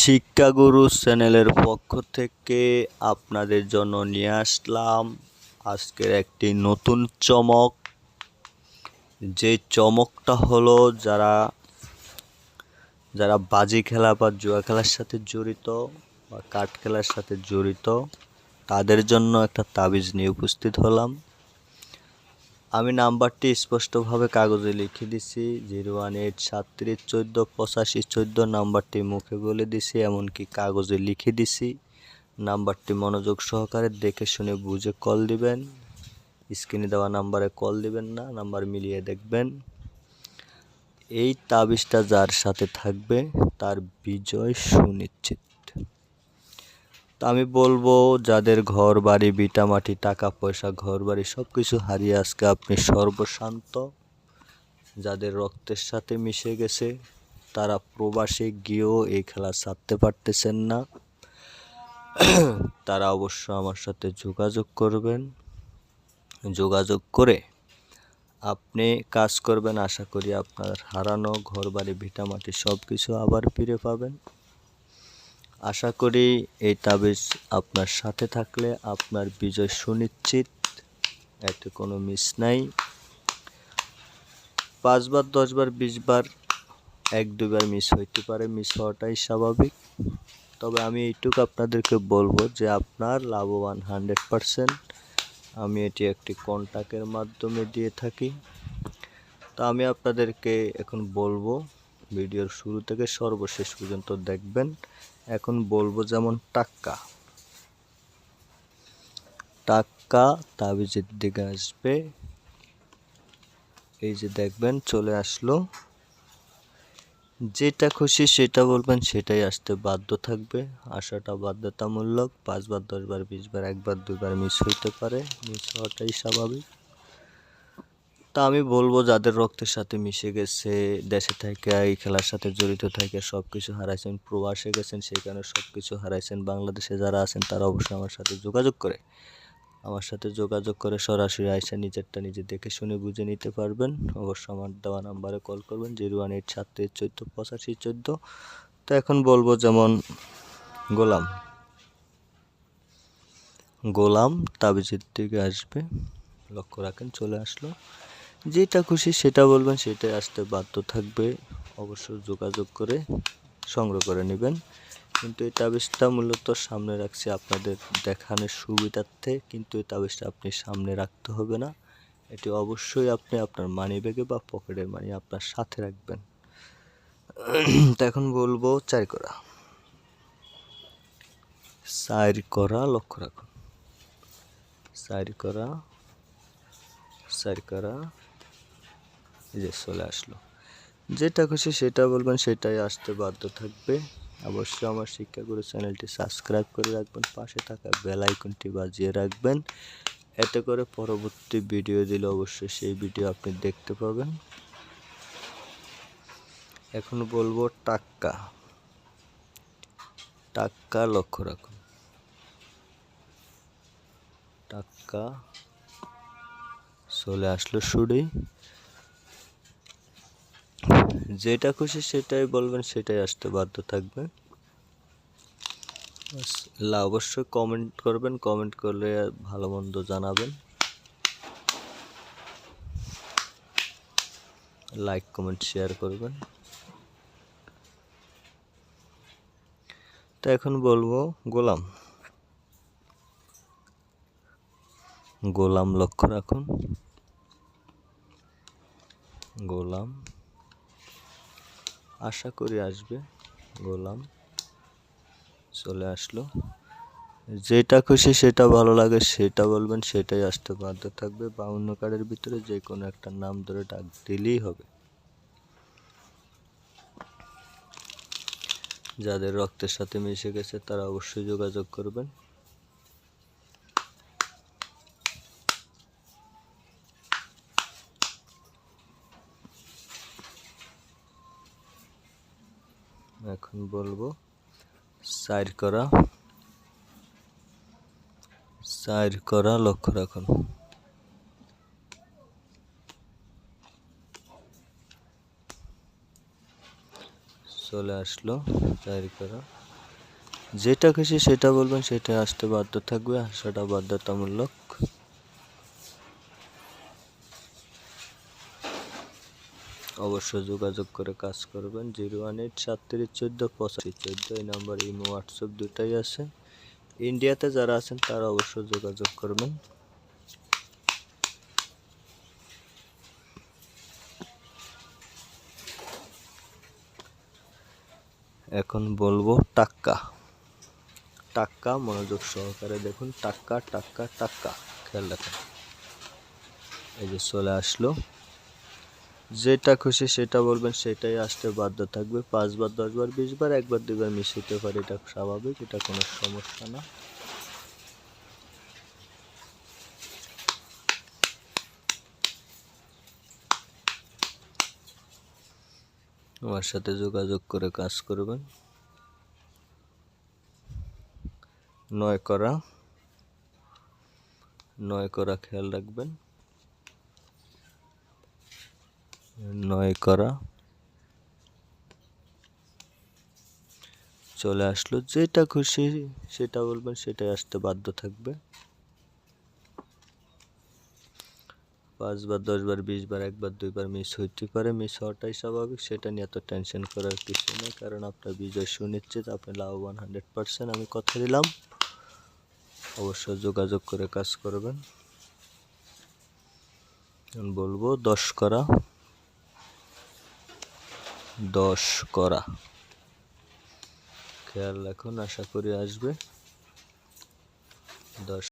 শিক্ষাগুরু চ্যানেলের পক্ষ থেকে আপনাদের জন্য নিয়ে আসলাম আজকের একটি নতুন চমক। যে চমকটা হলো যারা বাজি খেলা বা জুয়া খেলার সাথে জড়িত বা কার্ড খেলার সাথে জড়িত তাদের জন্য একটা তাবিজ নিয়ে উপস্থিত হলাম। আমি নাম্বারটি স্পষ্টভাবে কাগজে লিখে দিছি 01873148514 নাম্বারটি মুখে বলে দিছি, এমনকি কাগজে লিখে দিছি। নাম্বারটি মনোযোগ সহকারে দেখে শুনে বুঝে কল দিবেন। স্ক্রিনে দেওয়া নাম্বারে কল দিবেন না, নাম্বার মিলিয়ে দেখবেন। এই তাবিজটা যার সাথে থাকবে তার বিজয় সুনিশ্চিত। তা আমি বলবো, যাদের ঘর বাড়ি ভিটামাটি টাকা পয়সা ঘর বাড়ি সব কিছু হারিয়ে আজকে আপনি সর্বশান্ত, যাদের রক্তের সাথে মিশে গেছে, তারা প্রবাসে গিয়েও এই খেলা ছাড়তে পারতেছেন না, তারা অবশ্য আমার সাথে যোগাযোগ করবেন। যোগাযোগ করে আপনি কাজ করবেন, আশা করি আপনার হারানো ঘর বাড়ি ভিটামাটি সব কিছু আবার ফিরে পাবেন। আশা করি এই তাবিজ আপনার সাথে থাকলে আপনার বিজয় সুনিশ্চিত, এতে কোনো মিস নাই। 5 বার 10 বার 20 বার 1-2 বার মিস হইতে পারে, মিস হওয়াটাই স্বাভাবিক। তবে আমি এইটুকু আপনাদেরকে বলবো যে আপনার লাভবান 100%। আমি এটি একটি কন্টাক্টের মাধ্যমে দিয়ে থাকি। তো আমি আপনাদেরকে এখন বলবো, ভিডিওর শুরু থেকে সর্বশেষ পর্যন্ত দেখবেন। এখন বলবো যেমন টাক্কা তাবিজের দিকে আসবে, এই যে দেখবেন চলে আসলো। যেটা খুশি সেটা বলবেন, সেটাই আসতে বাধ্য থাকবে, আসাটা বাধ্যতামূলক। 5 বার 10 বার 20 বার 1 বার 2 বার মিস হইতে পারে, মিস হওয়াটাই স্বাভাবিক। তা আমি বলবো, যাদের রক্তের সাথে মিশে গেছে, দেশে থেকে এই খেলার সাথে জড়িত থেকে সব কিছু হারাইছেন, প্রবাসে গেছেন সেই কারণে সব কিছু হারাইছেন, বাংলাদেশে যারা আছেন তারা অবশ্যই আমার সাথে যোগাযোগ করে সরাসরি আইসা নিজেরটা নিজে দেখে শুনে বুঝে নিতে পারবেন। অবশ্যই আমার দেওয়া নাম্বারে কল করবেন 01873148514। তো এখন বলবো যেমন গোলাম তাবিজের দিকে আসবে, লক্ষ্য রাখেন চলে আসলো। যেটা খুশি সেটা বলবেন, সেটাই আসতে বাধ্য থাকবে। অবশ্যই যোগাযোগ করে সংগ্রহ করে নেবেন। কিন্তু এই তাবিজটা মূলত সামনে রাখছি আপনাদের দেখানোর সুবিধার্থে, কিন্তু এই তাবিজটা আপনি সামনে রাখতে হবে না। এটি অবশ্যই আপনি আপনার মানি ব্যাগে বা পকেটের মানি আপনার সাথে রাখবেন। তো এখন বলবো 4 করা, লক্ষ্য রাখুন 4 করা, এই যে চলে আসলো। যেটা খুশি সেটা বলবেন, সেটাই আসতে বাধ্য থাকবে। অবশ্যই আমার শিক্ষাগুরু চ্যানেলটি সাবস্ক্রাইব করে রাখবেন, পাশে থাকা বেল আইকনটি বাজিয়ে রাখবেন, এতে করে পরবর্তী ভিডিও দিলে অবশ্যই সেই ভিডিও আপনি দেখতে পাবেন। এখন বলবো টাক্কা, লক্ষ্য রাখুন টাক্কা চলে আসলো শুরুই। যেটা খুশি সেটাই বলবেন, সেটাই আসতে বাধ্য থাকবে। অবশ্যই কমেন্ট করবেন, কমেন্ট করলে ভালো মন্দ জানাবেন, লাইক কমেন্ট শেয়ার করবেন। তো এখন বলবো গোলাম, লক্ষ্য রাখুন গোলাম, আশা করি আসবে। গোলাম চলে আসলো। যেটা খুশি সেটা ভালো লাগে সেটা বলবেন, সেটাই আসতে বাধ্য থাকবে। 52 কার্ডের ভিতরে যে কোনো একটা নাম ধরে ডাক দিলেই হবে। যাদের রক্তের সাথে মিশে গেছে তারা অবশ্যই যোগাযোগ করবেন। এখন বলবো 4 করা, লক্ষ্য রাখুন চলে আসলো 4 করা। যেটা খুশি সেটা বলবেন, সেটা আসতে বাধ্য থাকবে, আসাটা বাধ্যতামূলক। অবশ্যই যোগাযোগ করে কাজ করবেন। 01873148514 এই নাম্বার ইমো হোয়াটসঅ্যাপ দুটাই আছে। ইন্ডিয়াতে যারা আছেন তারা অবশ্যই যোগাযোগ করবেন। এখন বলবো টাক্কা। টাক্কা মনোযোগ সহকারে দেখুন, টাক্কা টাক্কা টাক্কা, খেয়াল রাখুন। এই যে চলে আসলো। যেটা খুশি সেটা বলবেন, সেটাই আসতে বাধ্য থাকবে। 5 বার 10 বার 20 বার, 1 বার 2 বার মিস হতে পারে, এটা স্বাভাবিক, এটা কোনো সমস্যা না। আমার সাথে যোগাযোগ করে কাজ করবেন। 9 করা 9 করা, খেয়াল রাখবেন। 9 করা চলে আসলো। যেটা খুশি সেটা বলবেন, সেটাই আসতে বাধ্য থাকবে। 5 বার 10 বার 20 বার, 1 বার 2 বার মিস হইতে পারে, মিস হওয়াটাই স্বাভাবিক, সেটা নিয়ে এত টেনশন করার কিছু নেই, কারণ আপনার বিজয় সুনিশ্চিত, আপনি লাভবান 100%, আমি কথা দিলাম। অবশ্যই যোগাযোগ করে কাজ করবেন। বলবো 10 করা 10 করা, খেয়াল রাখুন, আশা করি আসবে। 10